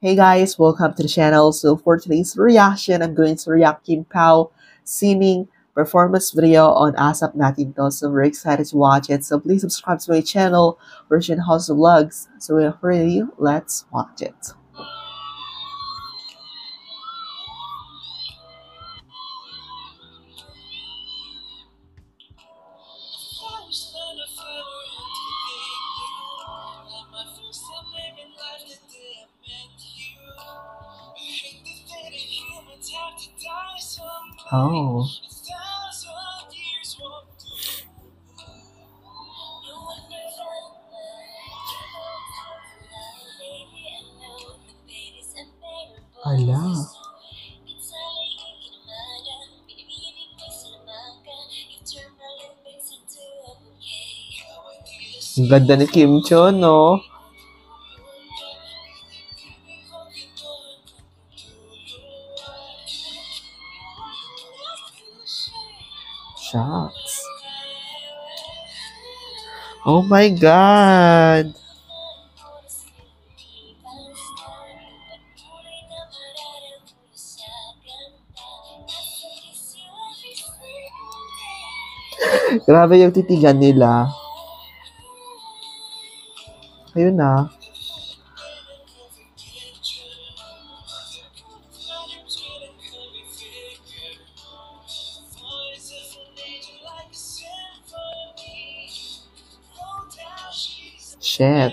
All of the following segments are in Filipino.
Hey guys, welcome to the channel. So for today's reaction, I'm going to react Kim Pao singing performance video on ASAP Natin To. So we're excited to watch it. So please subscribe to my channel, Russian House of Vlogs. So without further ado, let's watch it. Oh. Ala. Ang ganda ni Kim Cho, no? Shots. Oh my God. Grabe yung titigan nila. Ayun na. Shit.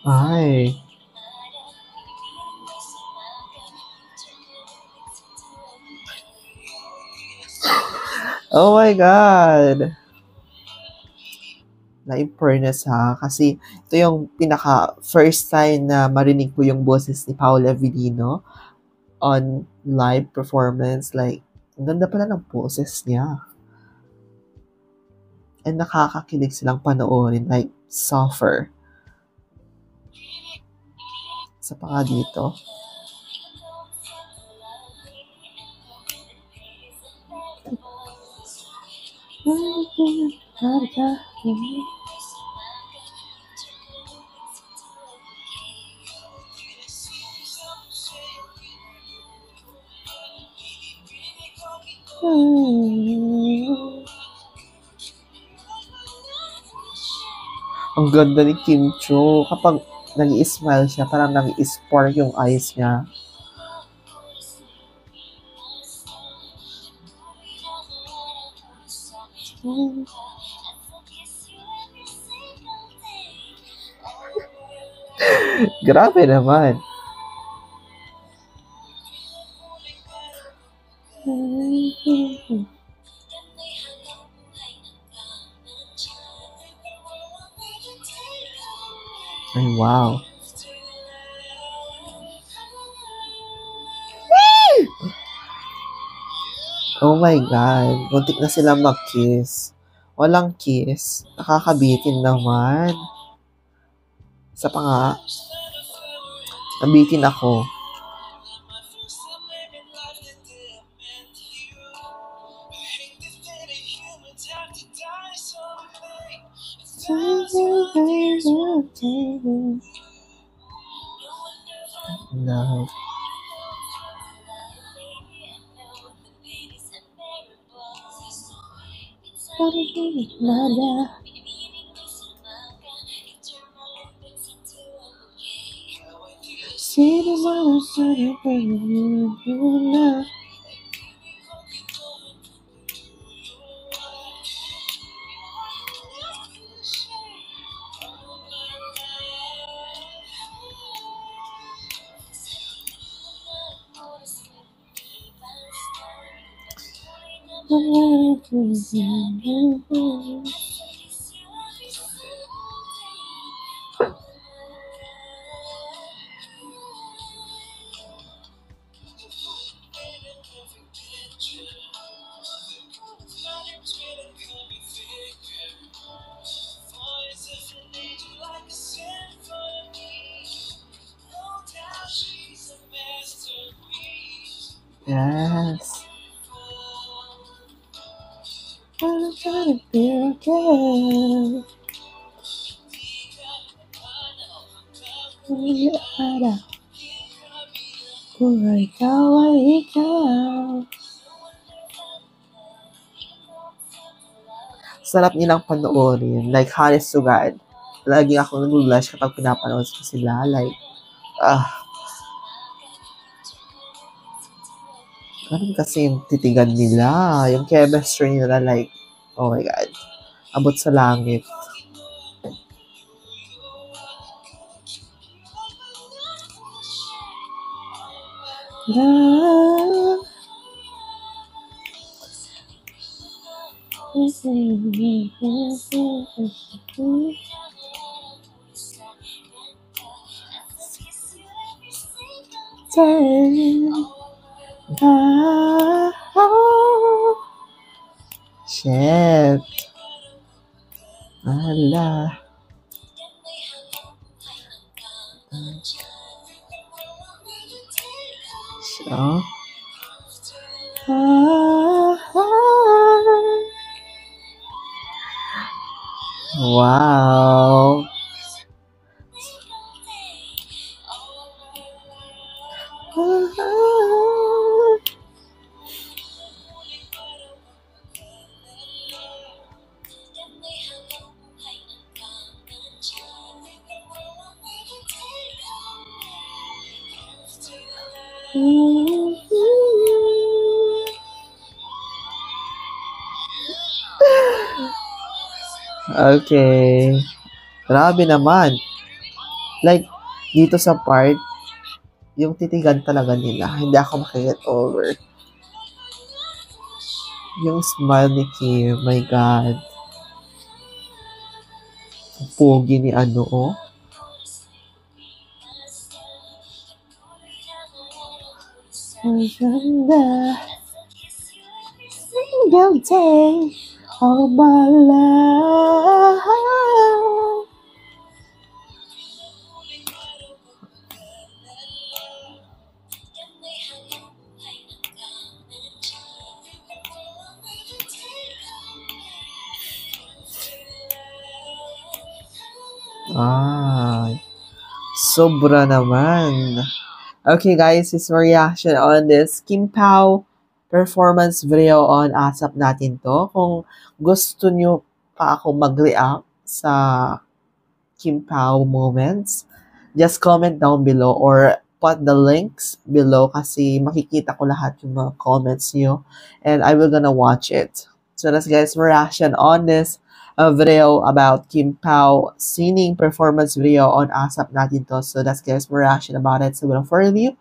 Ay. Oh my God. Na-impress ha. Kasi ito yung pinaka first time na marinig ko yung boses ni Paula Avellino on live performance. Like, ang ganda pala ng boses niya. And nakakakilig silang panoorin. Like, suffer. Isa pa nga dito. Ang ganda ni Kim Cho. Kapag nag-i-smile siya, parang nag-i-spark yung eyes niya. Grabe naman. Ay, wow. Oh my God. Muntik na sila mag-kiss. Walang kiss. Nakakabitin naman. Isa pa nga. Nabitin ako. Love. Yes. I'm trying to be okay. Ada. Kung ikaw ay ikaw. Sarap nilang panoorin. Like, honest to God. Lagi ako nag-blush kapag pinapanood ko sila. Like, ganun kasi yung titigan nila. Yung chemistry nila, like, oh my God. Abot sa langit. Shit. Ala. So, wow. Okay. Grabe naman. Like, dito sa part, yung titigan talaga nila, hindi ako makiget over. Yung smile ni Kim, my God. Ang pogi ni ano, oh. Ganda. Single day of my life. Sobra naman. Okay guys, this is my reaction on this Kim Pao performance video on ASAP Natin To. Kung gusto nyo pa ako mag-react sa Kim Pao moments, just comment down below or put the links below kasi makikita ko lahat yung mga comments nyo and I will gonna watch it. So that's guys, my reaction on this video about Kim Pao singing performance video on ASAP Natin To. So that's guys, my reaction about it. So without further ado,